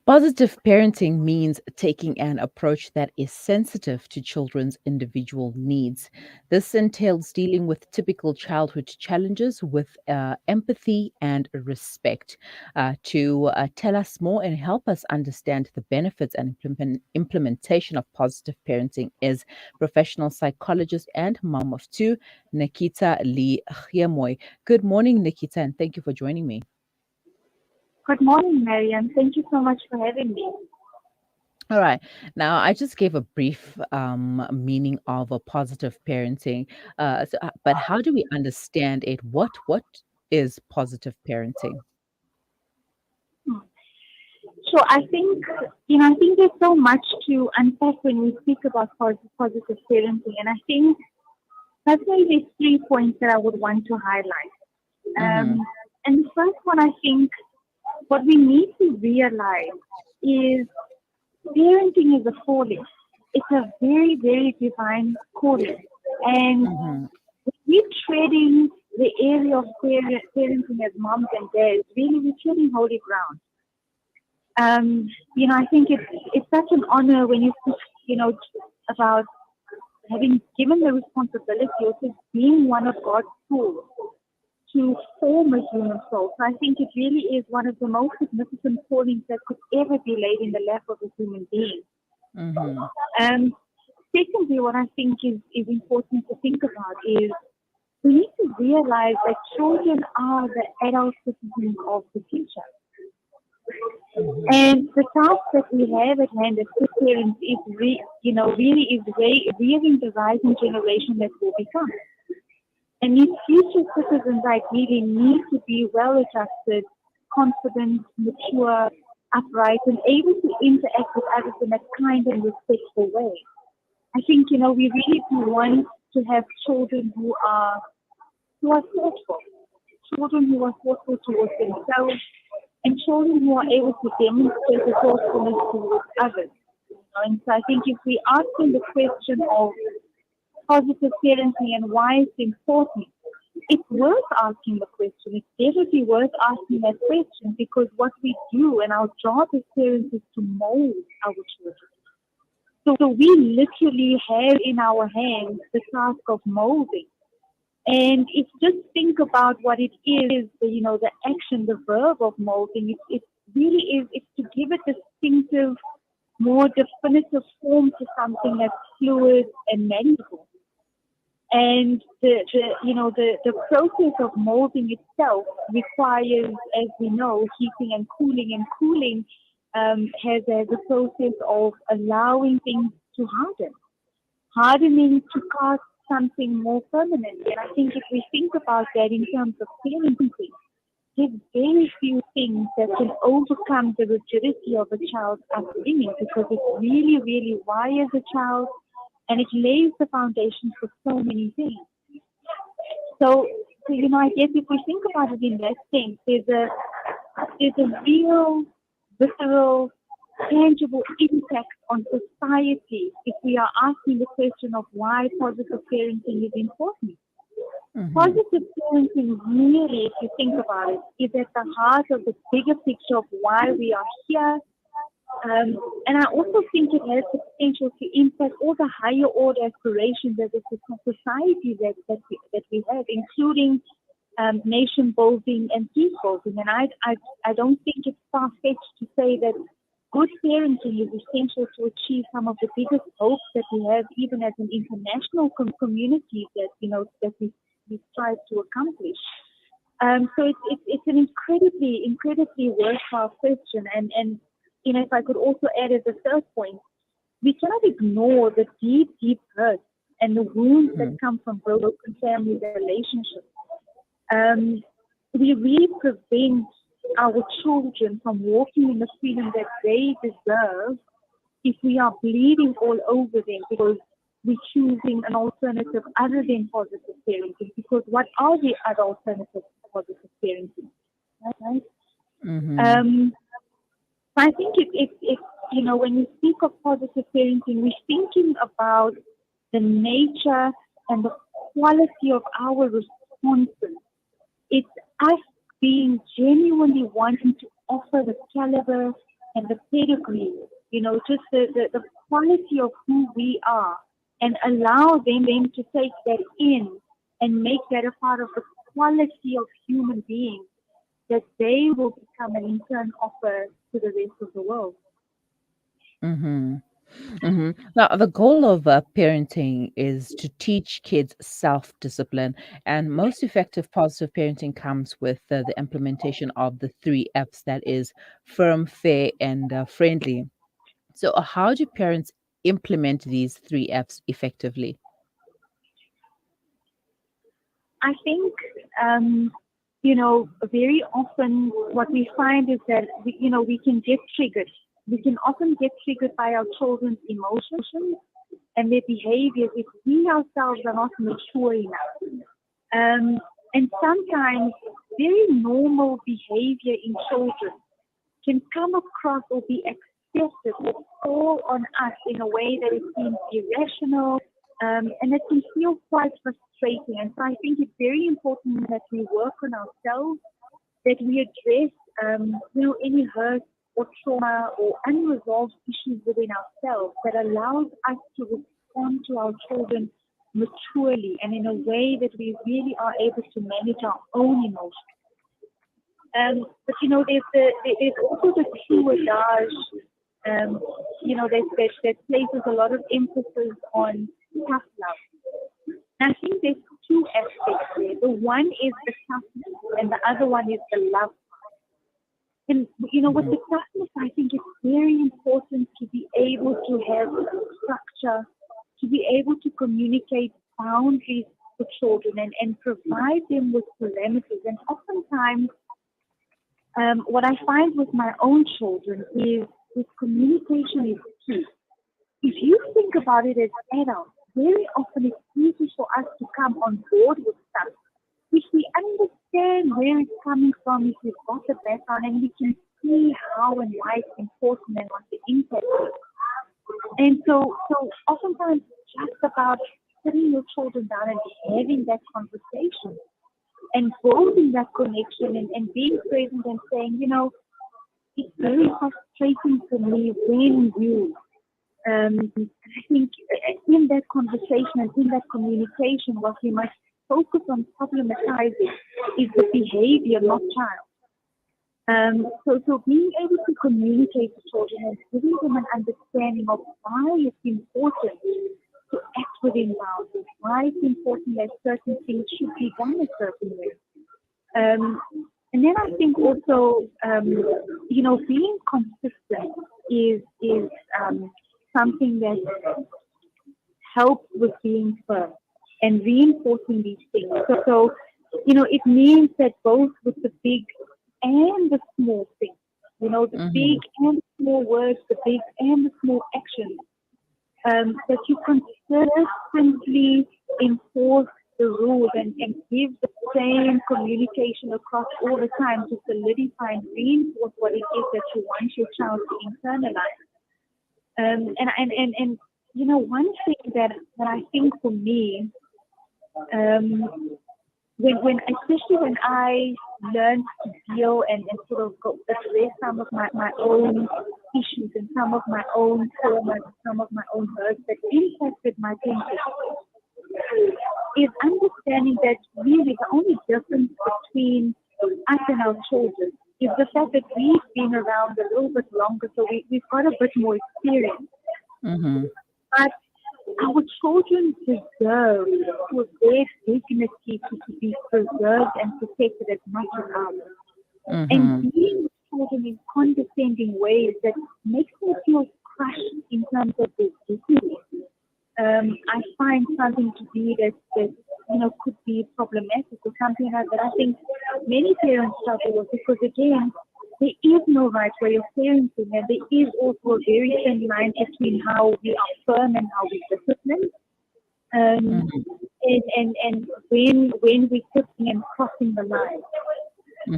Positive parenting means taking an approach that is sensitive to children's individual needs. This entails dealing with typical childhood challenges with empathy and respect. To tell us more and help us understand the benefits and implementation of positive parenting is professional psychologist and mom of two, Nakitah-Leigh Geemooi. Good morning, Nikita, and thank you for joining me. Good morning, Mariam. Thank you so much for having me. All right. Now, I just gave a brief meaning of a positive parenting, but how do we understand it? What is positive parenting? Hmm. So I think there's so much to unpack when we speak about positive parenting, and I think personally there's 3 points that I would want to highlight. Mm-hmm. And the first one, I think, what we need to realize is parenting is a calling. It's a very, very divine calling, and Mm-hmm. we're treading the area of parenting as moms and dads. Really, we're treading holy ground. I think it's such an honor when you speak, about having given the responsibility of just being one of God's tools to form a human soul. So I think it really is one of the most significant callings that could ever be laid in the lap of a human being. Mm-hmm. Um, Secondly, what I think is important to think about is we need to realize that children are the adult citizens of the future. Mm-hmm. And the task that we have at hand as good parents is, really is rearing the rising generation that will become. And these future citizens ideally need to be well adjusted, confident, mature, upright, and able to interact with others in a kind and respectful way. I think, we really do want to have children who are thoughtful, children who are thoughtful towards themselves, and children who are able to demonstrate the thoughtfulness towards others. And so I think if we ask them the question of positive parenting and why it's important, it's worth asking the question. It's definitely worth asking that question because what we do and our job as parents is to mold our children. So we literally have in our hands the task of molding. And if just think about what it is, the action, the verb of molding, it really is, it's to give a distinctive, more definitive form to something that's fluid and malleable. And the process of molding itself requires, as we know, heating and cooling. And cooling has a process of allowing things to hardening to cast something more permanent. And I think if we think about that in terms of parenting, there's very few things that can overcome the rigidity of a child's upbringing because it really, really wires a child and it lays the foundation for so many things. So, I guess if we think about it in that sense, there's a real, visceral, tangible impact on society if we are asking the question of why positive parenting is important. Mm-hmm. Positive parenting really, if you think about it, is at the heart of the bigger picture of why we are here. And I also think it has the potential to impact all the higher order aspirations as a society that we have, including nation building and peace building. And I don't think it's far fetched to say that good parenting is essential to achieve some of the biggest hopes that we have, even as an international community that we strive to accomplish. So it's an incredibly worthwhile question, and if I could also add as a third point, we cannot ignore the deep hurt and the wounds that come from broken family relationships. Um, we really prevent our children from walking in the freedom that they deserve if we are bleeding all over them because we're choosing an alternative other than positive parenting. Because what are the other alternatives to positive parenting? Right? Mm-hmm. Um, so I think when we speak of positive parenting, we're thinking about the nature and the quality of our responses. It's us being genuinely wanting to offer the caliber and the pedigree, just the quality of who we are, and allow them to take that in and make that a part of the quality of human beings, that they will become an in turn offer to the rest of the world. Mm-hmm. Now, the goal of parenting is to teach kids self discipline, and most effective positive parenting comes with the implementation of the three F's, that is, firm, fair, and friendly. So, how do parents implement these three F's effectively? I think, very often what we find is that we can get triggered. We can often get triggered by our children's emotions and their behaviors if we ourselves are not mature enough. And sometimes very normal behavior in children can come across or be accepted or fall on us in a way that it seems irrational, and it can feel quite frustrating. And so I think it's very important that we work on ourselves, that we address, any hurt or trauma or unresolved issues within ourselves that allows us to respond to our children maturely and in a way that we really are able to manage our own emotions. But there's also the true adage, that places a lot of emphasis on tough love. And I think there's two aspects there. The one is the toughness, and the other one is the love. And with Mhm. the toughness, I think it's very important to be able to have structure, to be able to communicate boundaries to children and provide them with parameters. And oftentimes, what I find with my own children is communication is key. If you think about it as adults, very often it's easy for us to come on board with stuff. If we understand where it's coming from, if we've got the background and we can see how and why it's important and what the impact is. And so oftentimes it's just about sitting your children down and having that conversation and building that connection and being present and saying, it's very frustrating for me when you. I think in that conversation and in that communication, what we must focus on problematizing is the behavior, not child. So being able to communicate to children and giving them an understanding of why it's important to act within boundaries, why it's important that certain things should be done a certain way. And then I think also, being consistent is something that helps with being firm and reinforcing these things. So it means that both with the big and the small things, the big Mhm. and small words, the big and the small actions, that you consistently enforce the rules and give the same communication across all the time to solidify and reinforce what it is that you want your child to internalize. And one thing that I think for me, when especially when I learned to deal and sort of go address some of my own issues and some of my own traumas, some of my own hurts that impacted my thinking, is understanding that really the only difference between us and our children is the fact that we've been around a little bit longer, so we've got a bit more experience. Mhm. But our children deserve for their dignity to be preserved and protected as much as ours. And Mhm. being with children in condescending ways that makes them feel crushed in terms of their dignity, I find something to be that could be problematic or something like that I think many parents struggle with, because again, there is no right way of parenting, and there is also a very thin line between how we are firm and how we discipline. Um, Mhm. and when we're tipping and crossing the line.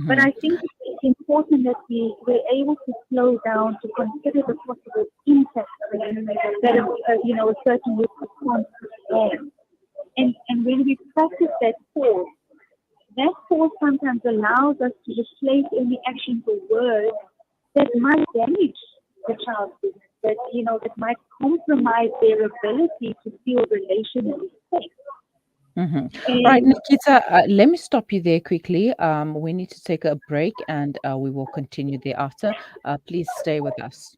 But Mhm. I think it's important that we're able to slow down to consider the possible impact that a certain response could have. And when we practice that pause, that pause sometimes allows us to replace any actions or words that might damage the child's business, that might compromise their ability to feel relationally safe. Mhm. All right, And Nikita, let me stop you there quickly. We need to take a break and we will continue thereafter. Please stay with us.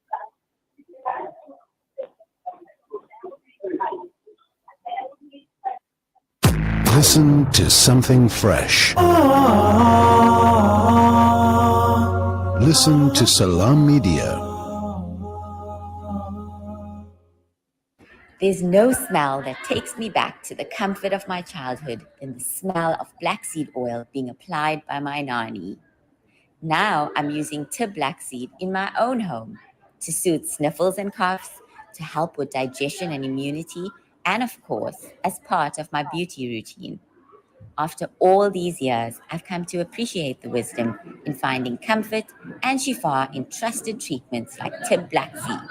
Listen to something fresh. Listen to Salam Media. There's no smell that takes me back to the comfort of my childhood than the smell of black seed oil being applied by my nanny. Now I'm using Tib black seed in my own home to soothe sniffles and coughs, to help with digestion and immunity, and of course, as part of my beauty routine. After all these years, I've come to appreciate the wisdom in finding comfort and shifa in trusted treatments like Tib black seed.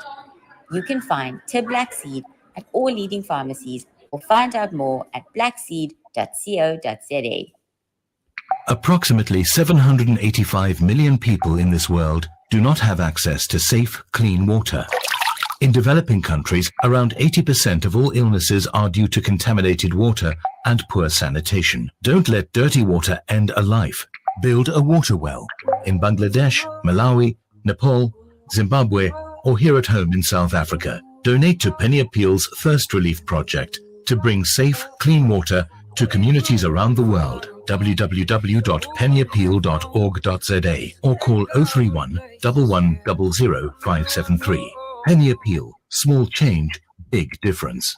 You can find Tib black seed at all leading pharmacies or find out more at blackseed.co.za. Approximately 785 million people in this world do not have access to safe, clean water. In developing countries, around 80% of all illnesses are due to contaminated water and poor sanitation. Don't let dirty water end a life. Build a water well. In Bangladesh, Malawi, Nepal, Zimbabwe, or here at home in South Africa, donate to Penny Appeal's Thirst Relief Project to bring safe, clean water to communities around the world. www.pennyappeal.org.za or call 031 1100 573. Penny Appeal. Small change, big difference.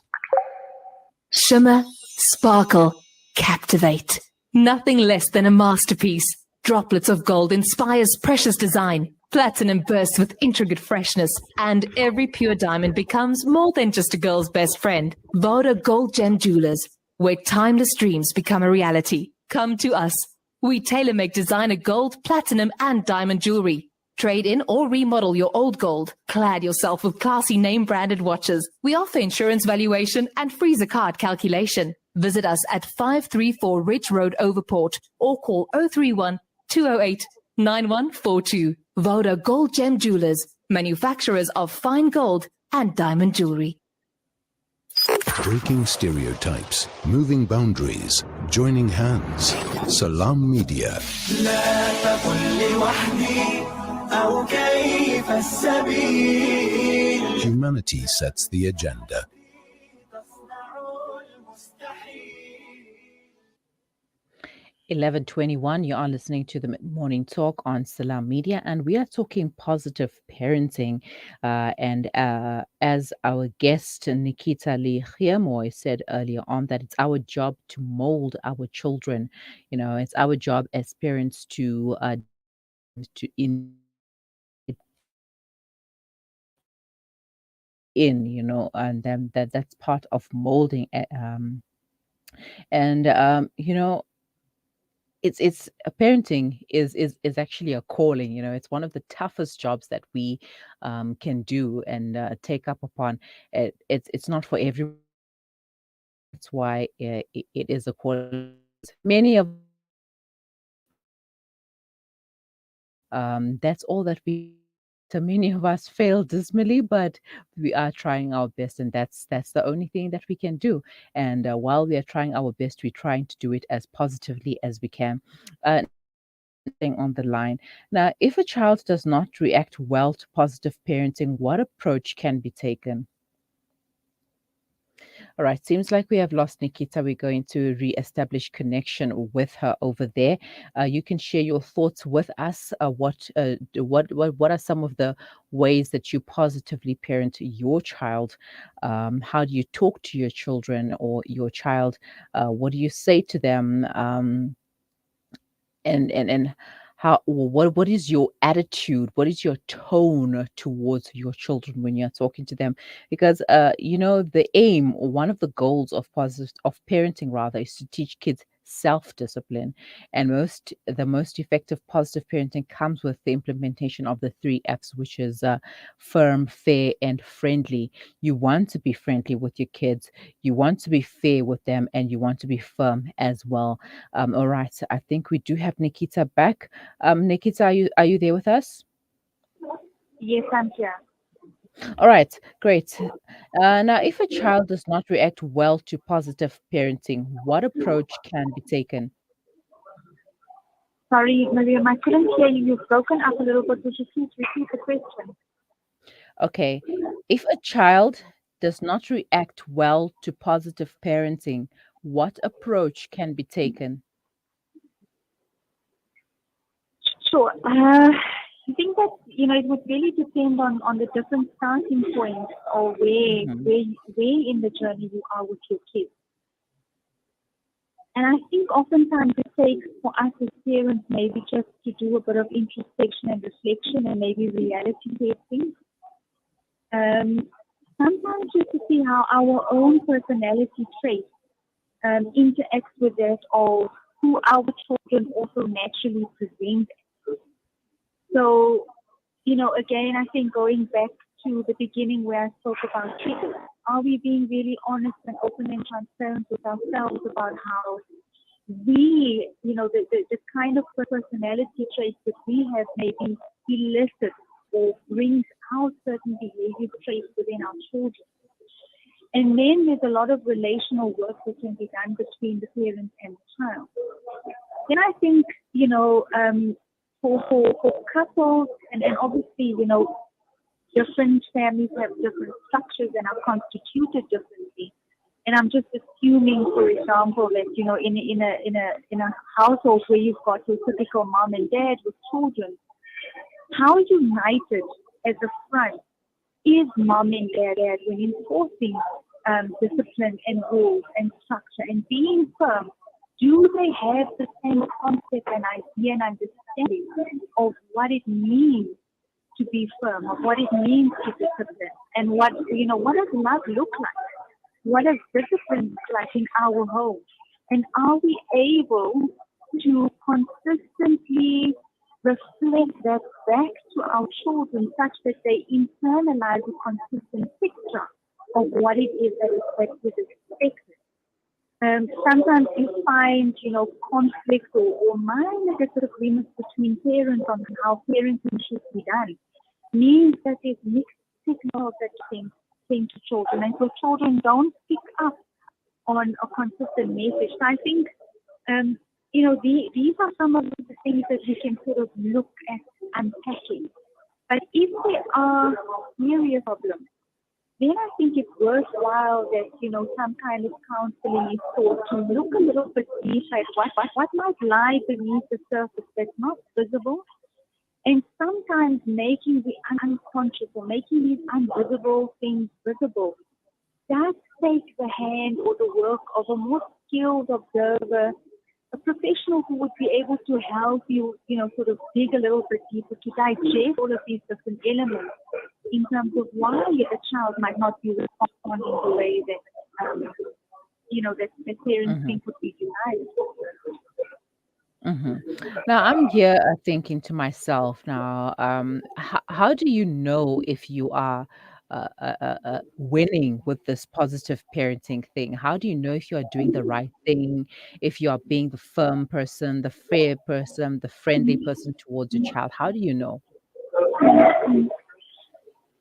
Shimmer, sparkle, captivate. Nothing less than a masterpiece. Droplets of gold inspires precious design. Platinum bursts with intricate freshness, and every pure diamond becomes more than just a girl's best friend. Voda Gold Gem Jewelers, where timeless dreams become a reality. Come to us. We tailor-make designer gold, platinum, and diamond jewelry. Trade in or remodel your old gold. Clad yourself with classy name-branded watches. We offer insurance valuation and free zakat calculation. Visit us at 534 Ridge Road, Overport, or call 031 208 9142. Voda Gold Gem Jewelers, manufacturers of fine gold and diamond jewelry. Breaking stereotypes, moving boundaries, joining hands. Salam Media. Humanity sets the agenda. 11:21. You are listening to the Morning Talk on Salam Media, and we are talking positive parenting. And as our guest Nakitah-Leigh Geemooi said earlier on, that it's our job to mold our children. It's our job as parents to and then that's part of molding. And it's parenting is actually a calling. It's one of the toughest jobs that we can do and take up upon. It's not for everyone. That's why it is a calling. Many of that's all that we. So many of us fail dismally, but we are trying our best, and that's the only thing that we can do. And while we are trying our best, we're trying to do it as positively as we can. Thing on the line. Now, if a child does not react well to positive parenting, what approach can be taken? All right, seems like we have lost Nakitah. We're going to re-establish connection with her over there. You can share your thoughts with us. What are some of the ways that you positively parent your child? How do you talk to your children or your child? What do you say to them? And how what is your attitude, what is your tone towards your children when you're talking to them? Because the aim, or one of the goals of positive of parenting rather, is to teach kids self-discipline. And the most effective positive parenting comes with the implementation of the three F's, which is firm, fair, and friendly. You want to be friendly with your kids, you want to be fair with them, and you want to be firm as well. All right, so I think we do have Nakitah back. Nakitah, are you there with us? Yes, I'm here. All right, great. Now, if a child does not react well to positive parenting, what approach can be taken? Sorry, Miriam, I couldn't hear you. You've broken up a little bit. Would you please repeat the question? Okay, if a child does not react well to positive parenting, what approach can be taken? Sure. I think that, it would really depend on the different starting points or Mhm. where in the journey you are with your kids. And I think oftentimes it takes for us as parents maybe just to do a bit of introspection and reflection and maybe reality testing. Sometimes just to see how our own personality traits interact with that of who our children also naturally present. So, again, I think going back to the beginning where I spoke about triggers, are we being really honest and open and transparent with ourselves about how we, the kind of personality traits that we have maybe elicit or brings out certain behavior traits within our children? And then there's a lot of relational work that can be done between the parent and the child. Then I think, for couples and obviously, different families have different structures and are constituted differently. And I'm just assuming, for example, that in a household where you've got your typical mom and dad with children, how united as a front is mom and dad when enforcing discipline and rules and structure and being firm? Do they have the same concept and idea and understanding of what it means to be firm, of what it means to discipline, and what does love look like? What does discipline look like in our home? And are we able to consistently reflect that back to our children such that they internalize a consistent picture of what it is that is expected? Sometimes you find, conflict or minor disagreements between parents on how parenting should be done means that there's mixed signals that send to children, and so children don't pick up on a consistent message. So I think, these are some of the things that we can sort of look at unpacking. But if there are serious problems, then I think it's worthwhile that, some kind of counseling is sought to look a little bit deeper at what might lie beneath the surface that's not visible. And sometimes making the unconscious or making these invisible things visible does take the hand or the work of a more skilled observer, a professional who would be able to help you, sort of dig a little bit deeper to digest all of these different elements in terms of why a child might not be responding the way that, that parents Mhm. think would be desired. Mhm. Now I'm here thinking to myself now, how do you know if you are winning with this positive parenting thing? How do you know if you are doing the right thing, if you are being the firm person, the fair person, the friendly person towards your child? How do you know?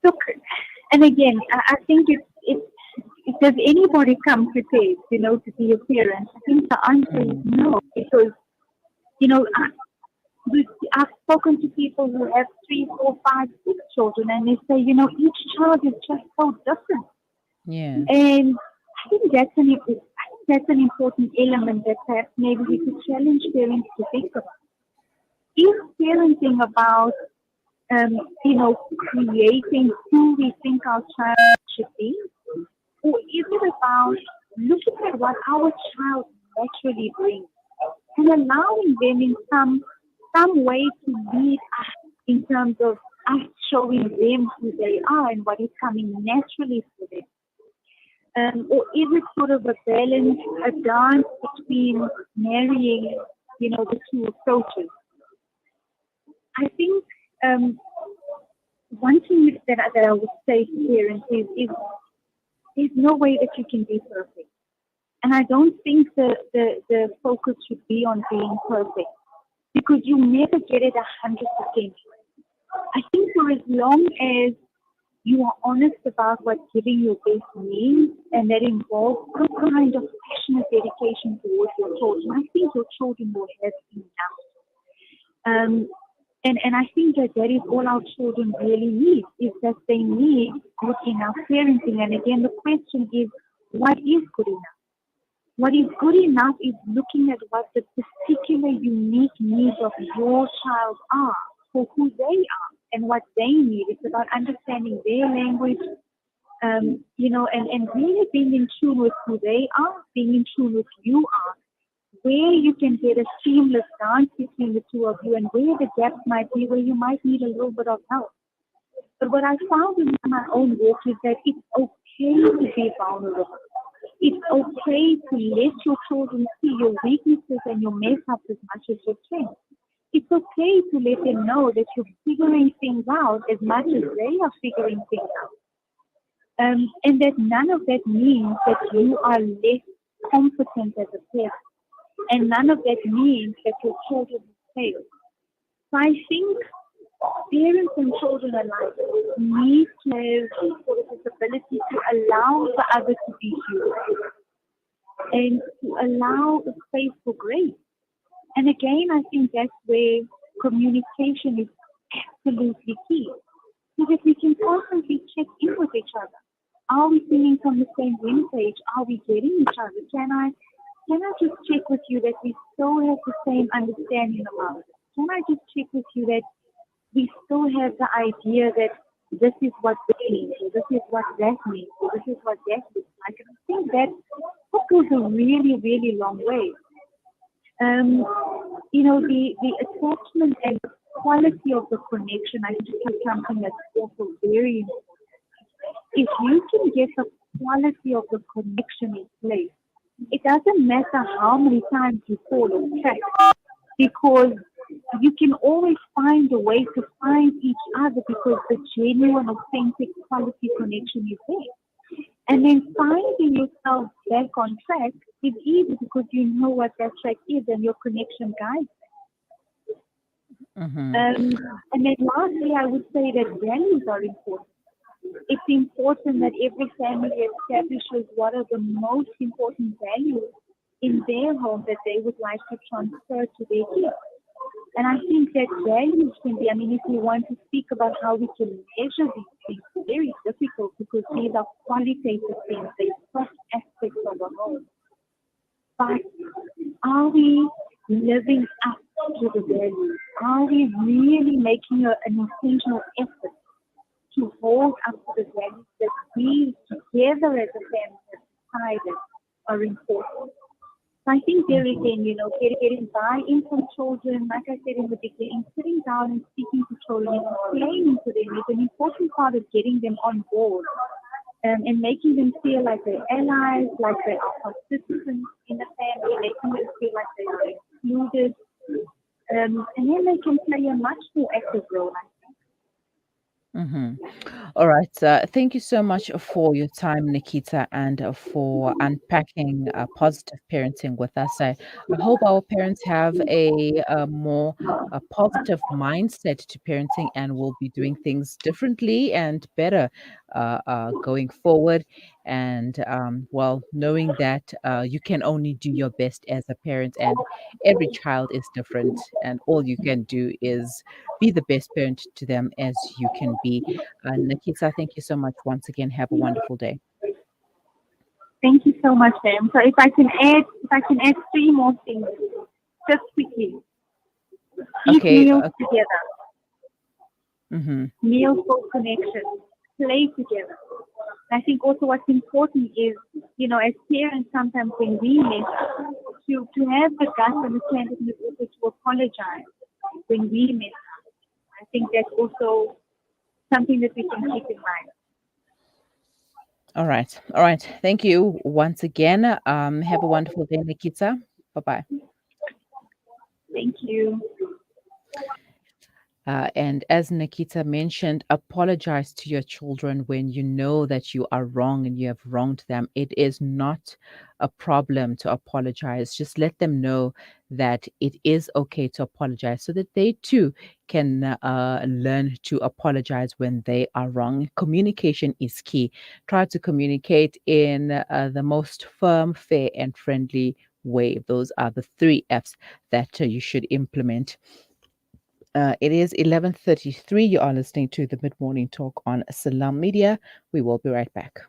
Look, and again, I think if does anybody come prepared, to be a parent? I think the answer is Mhm. no, because, you know, I, I've spoken to people who have 3, 4, 5, 6 children, and they say, each child is just so different. Yeah. And I think that's an important element that perhaps maybe we could challenge parents to think about. Is parenting about, creating who we think our child should be? Or is it about looking at what our child naturally brings and allowing them in some way to lead us in terms of us showing them who they are and what is coming naturally for them? or is it sort of a balance, a dance between marrying, the two approaches? I think one thing that I would say to parents is there's no way that you can be perfect. And I don't think the focus should be on being perfect, because you never get it 100%. I think for as long as you are honest about what giving your best means, and that involves some kind of passionate dedication towards your children, I think your children will have enough. And I think that is all our children really need, is that they need good enough parenting. And again, the question is, what is good enough? What is good enough is looking at what the particular unique needs of your child are, for who they are and what they need. It's about understanding their language, and really being in tune with who they are, being in tune with who you are, where you can get a seamless dance between the two of you, and where the gaps might be, where you might need a little bit of help. But what I found in my own work is that it's okay to be vulnerable. It's okay to let your children see your weaknesses and your mess ups as much as your strengths. It's okay to let them know that you're figuring things out as much as they are figuring things out. And that none of that means that you are less competent as a parent. And none of that means that your children fail. So I think parents and children alike need to have sort of this ability to allow for others to be human, and to allow a space for grace. And again, I think that's where communication is absolutely key, so that we can constantly check in with each other. Are we singing from the same hymn page? Are we getting each other? Can I just check with you that we still have the same understanding about it? Can I just check with you that we still have the idea that this is what this means, or this is what that means, or this is what that looks like? And I think that goes a really, really long way. The attachment and the quality of the connection, I think, is something that's also very important. If you can get the quality of the connection in place, it doesn't matter how many times you fall off track, because you can always find a way to find each other, because the genuine, authentic, quality connection is there. And then finding yourself back on track is easy, because you know what that track is and your connection guides it. Mm-hmm. And then lastly, I would say that values are important. It's important that every family establishes what are the most important values in their home that they would like to transfer to their kids. And I think that values can be, if we want to speak about how we can measure these things, it's very difficult, because these are qualitative things, they're soft aspects of a home. But are we living up to the values? Are we really making an intentional effort to hold up to the values that we together as a family have decided are important? I think there again, getting buy-in from children, like I said in the beginning, sitting down and speaking to children and explaining to them is an important part of getting them on board, and making them feel like they're allies, like they are participants in the family, making them feel like they are included, and then they can play a much more active role, I think. Mm-hmm. All right. Thank you so much for your time, Nakitah, and for unpacking positive parenting with us. I hope our parents have a more positive mindset to parenting, and will be doing things differently and better going forward. And knowing that you can only do your best as a parent, and every child is different, and all you can do is be the best parent to them as you can be. Nakitah, thank you so much once again. Have a wonderful day. Thank you so much, Sam. So if I can add three more things, just quickly. Eat Okay. meals together. Mm-hmm. Meals for connection. Play together. I think also what's important is, as parents, sometimes when we mess up, to have the guts and the candidness also to apologize when we mess up. I think that's also something that we can keep in mind. All right. All right. Thank you once again. Have a wonderful day, Nakitah. Bye-bye. Thank you. And as Nakitah mentioned, apologize to your children when you know that you are wrong and you have wronged them. It is not a problem to apologize. Just let them know that it is okay to apologize so that they too can learn to apologize when they are wrong. Communication is key. Try to communicate in the most firm, fair, and friendly way. Those are the 3 Fs that you should implement. It is 11:33. You are listening to the Mid Morning Talk on Salam Media. We will be right back.